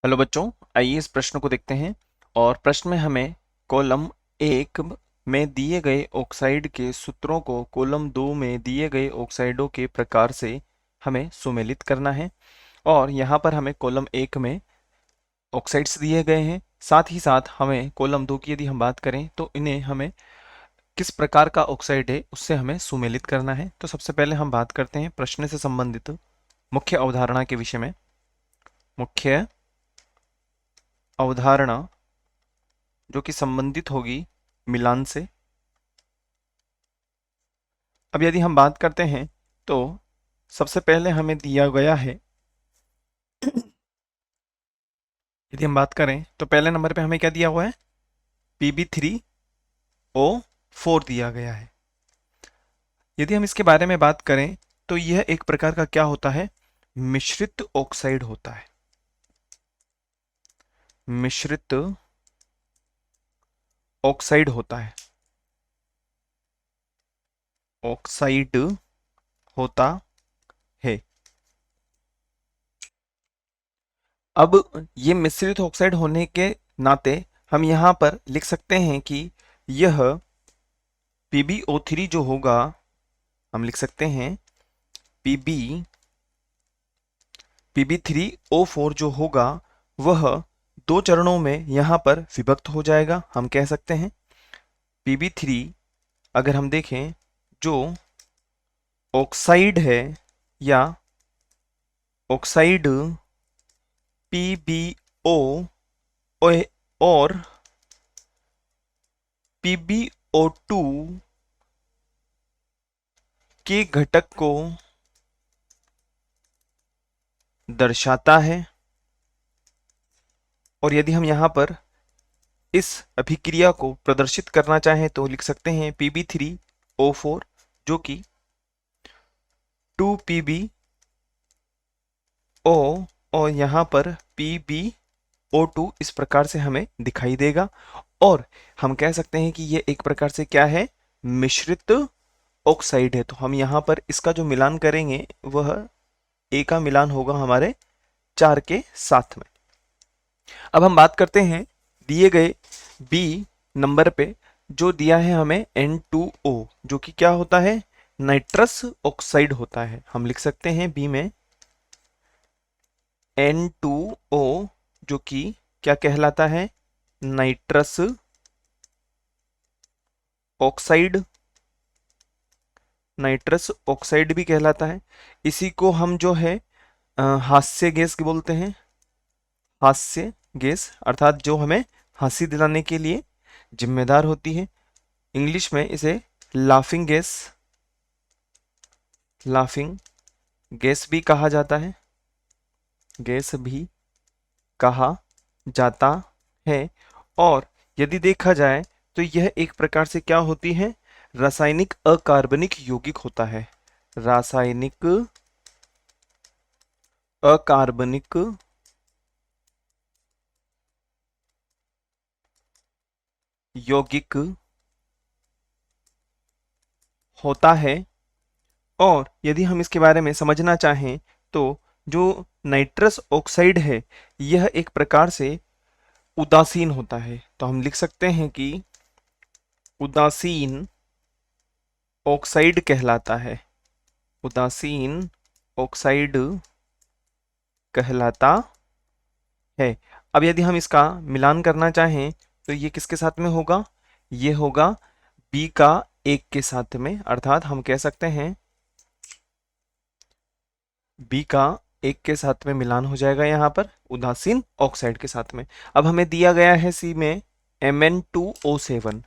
Hello बच्चों, आइए इस प्रश्न को देखते हैं। और प्रश्न में हमें कॉलम 1 में दिए गए ऑक्साइड के सूत्रों को कॉलम 2 में दिए गए ऑक्साइडों के प्रकार से हमें सुमेलित करना है। और यहाँ पर हमें कॉलम 1 में ऑक्साइड्स दिए गए हैं, साथ ही साथ हमें कॉलम 2 की यदि हम बात करें तो इन्हें हमें किस प्रकार का ऑक्साइड है उससे हमें सुमेलित करना है। तो सबसे पहले हम बात करते हैं प्रश्न से संबंधित मुख्य अवधारणा के विषय में। मुख्य अवधारणा जो कि संबंधित होगी मिलान से। अब यदि हम बात करते हैं तो सबसे पहले हमें दिया गया है, यदि हम बात करें तो पहले नंबर पे हमें क्या दिया हुआ है, Pb3O4 दिया गया है। यदि हम इसके बारे में बात करें तो यह एक प्रकार का क्या होता है, मिश्रित ऑक्साइड होता है। मिश्रित ऑक्साइड होता है, ऑक्साइड होता है। अब ये मिश्रित ऑक्साइड होने के नाते हम यहाँ पर लिख सकते हैं कि यह PbO3 जो होगा, हम लिख सकते हैं Pb3O4 जो होगा वह दो चरणों में यहाँ पर विभक्त हो जाएगा। हम कह सकते हैं Pb3 अगर हम देखें जो ऑक्साइड है या ऑक्साइड PbO और PbO2 के घटक को दर्शाता है। और यदि हम यहाँ पर इस अभिक्रिया को प्रदर्शित करना चाहें तो लिख सकते हैं Pb3O4 जो कि 2PbO और यहाँ पर PbO2 इस प्रकार से हमें दिखाई देगा। और हम कह सकते हैं कि ये एक प्रकार से क्या है, मिश्रित ऑक्साइड है। तो हम यहाँ पर इसका जो मिलान करेंगे वह A का मिलान होगा हमारे 4 के साथ में। अब हम बात करते हैं दिए गए B नंबर पे जो दिया है हमें N2O जो कि क्या होता है, नाइट्रस ऑक्साइड होता है। हम लिख सकते हैं B में N2O जो कि क्या कहलाता है, नाइट्रस ऑक्साइड। नाइट्रस ऑक्साइड भी कहलाता है। इसी को हम जो है हास्य गैस बोलते हैं। हास्य गैस अर्थात जो हमें हंसी दिलाने के लिए जिम्मेदार होती है। इंग्लिश में इसे लाफिंग गैस, लाफिंग गैस भी कहा जाता है, गैस भी कहा जाता है। और यदि देखा जाए तो यह एक प्रकार से क्या होती है, रासायनिक अकार्बनिक यौगिक होता है। रासायनिक अकार्बनिक यौगिक होता है। और यदि हम इसके बारे में समझना चाहें तो जो नाइट्रस ऑक्साइड है यह एक प्रकार से उदासीन होता है। तो हम लिख सकते हैं कि उदासीन ऑक्साइड कहलाता है। उदासीन ऑक्साइड कहलाता है। अब यदि हम इसका मिलान करना चाहें तो ये किसके साथ में होगा, ये होगा B का 1 के साथ में, अर्थात हम कह सकते हैं B का 1 के साथ में मिलान हो जाएगा यहाँ पर उदासीन ऑक्साइड के साथ में। अब हमें दिया गया है C में Mn2O7,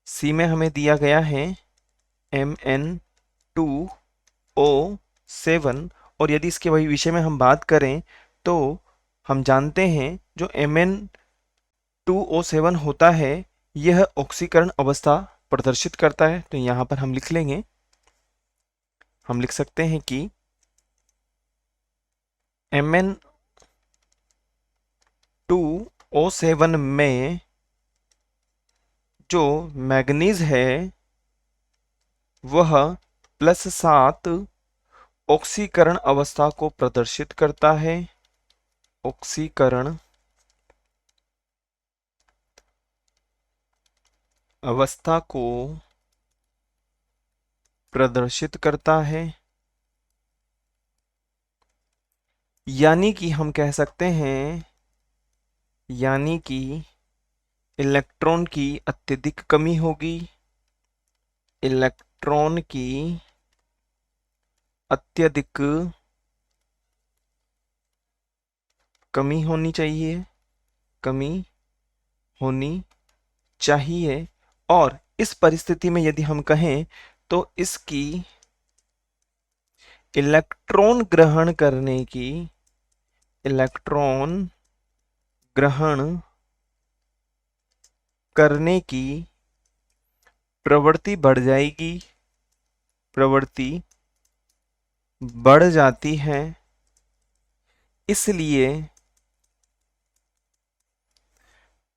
C में हमें दिया गया है Mn2O7। और यदि इसके वही विषय में हम बात करें तो हम जानते हैं जो Mn2O7 होता है यह ऑक्सीकरण अवस्था प्रदर्शित करता है। तो यहाँ पर हम लिख लेंगे, हम लिख सकते हैं कि Mn2O7 में जो मैग्नीज है वह +7 ऑक्सीकरण अवस्था को प्रदर्शित करता है। ऑक्सीकरण अवस्था को प्रदर्शित करता है, यानी कि हम कह सकते हैं, यानी कि इलेक्ट्रॉन की अत्यधिक कमी होगी, इलेक्ट्रॉन की अत्यधिक कमी होनी चाहिए, कमी होनी चाहिए। और इस परिस्थिति में यदि हम कहें तो इसकी इलेक्ट्रॉन ग्रहण करने की, इलेक्ट्रॉन ग्रहण करने की प्रवृत्ति बढ़ जाएगी, प्रवृत्ति बढ़ जाती है। इसलिए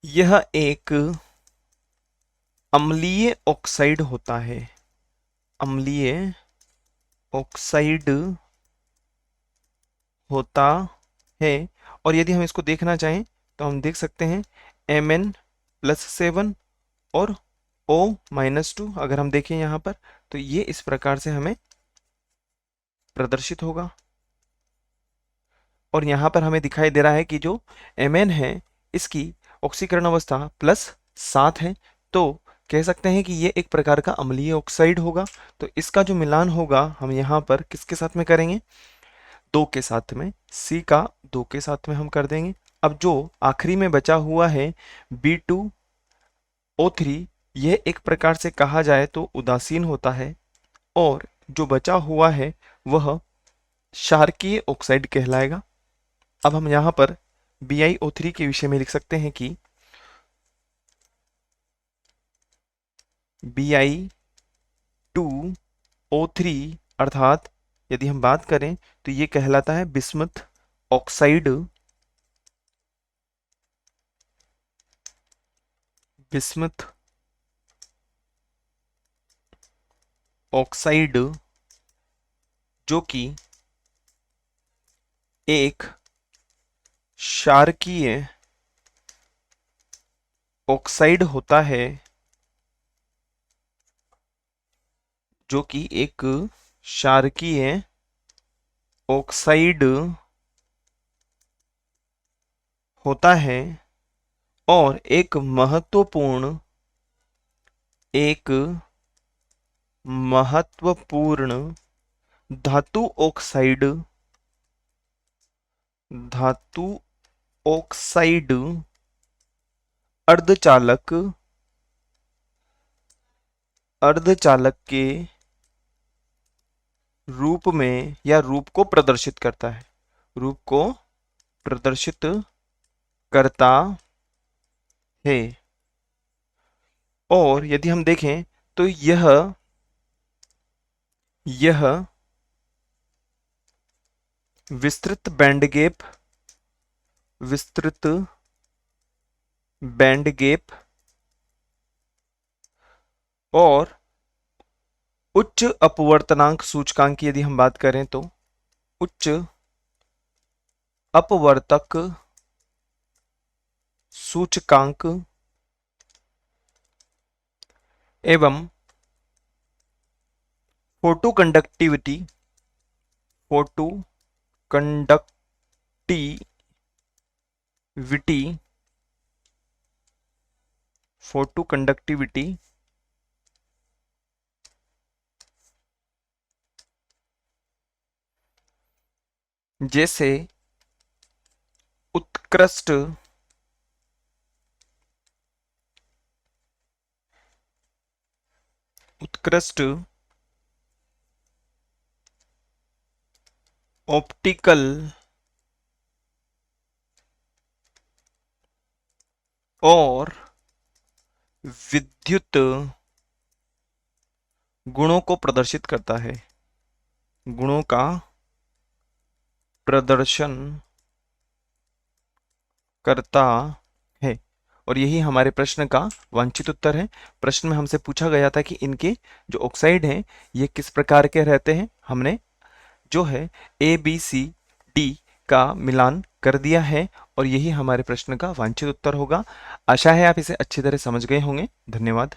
यह एक अम्लीय ऑक्साइड होता है, अम्लीय ऑक्साइड होता है। और यदि हम इसको देखना चाहें तो हम देख सकते हैं Mn+7 और O-2। अगर हम देखें यहाँ पर तो ये इस प्रकार से हमें प्रदर्शित होगा। और यहाँ पर हमें दिखाई दे रहा है कि जो Mn है इसकी ऑक्सीकरण अवस्था +7 है, तो कह सकते हैं कि ये एक प्रकार का अम्लीय ऑक्साइड होगा। तो इसका जो मिलान होगा हम यहाँ पर किसके साथ में करेंगे, 2 के साथ में, C का 2 के साथ में हम कर देंगे। अब जो आखिरी में बचा हुआ है B2O3, यह एक प्रकार से कहा जाए तो उदासीन होता है, और जो बचा हुआ है वह क्षारकीय ऑक्साइड कहलाएगा। अब हम यहाँ पर BiO3 के विषय में लिख सकते हैं कि Bi2O3 अर्थात यदि हम बात करें तो ये कहलाता है बिस्मथ ऑक्साइड, बिस्मथ ऑक्साइड जो कि एक क्षारकीय ऑक्साइड होता है, जो कि एक क्षारकीय ऑक्साइड होता है और एक महत्वपूर्ण धातु ऑक्साइड अर्धचालक के रूप में या रूप को प्रदर्शित करता है, रूप को प्रदर्शित करता है। और यदि हम देखें तो यह विस्तृत बैंड गैप और उच्च अपवर्तनांक सूचकांक की यदि हम बात करें तो उच्च अपवर्तक सूचकांक एवं फोटो कंडक्टिविटी जैसे उत्कृष्ट ऑप्टिकल और विद्युत गुणों को प्रदर्शित करता है, गुणों का प्रदर्शन करता है। और यही हमारे प्रश्न का वांछित उत्तर है। प्रश्न में हमसे पूछा गया था कि इनके जो ऑक्साइड हैं ये किस प्रकार के रहते हैं। हमने जो है A B C D का मिलान कर दिया है और यही हमारे प्रश्न का वांछित उत्तर होगा। आशा है आप इसे अच्छी तरह समझ गए होंगे। धन्यवाद।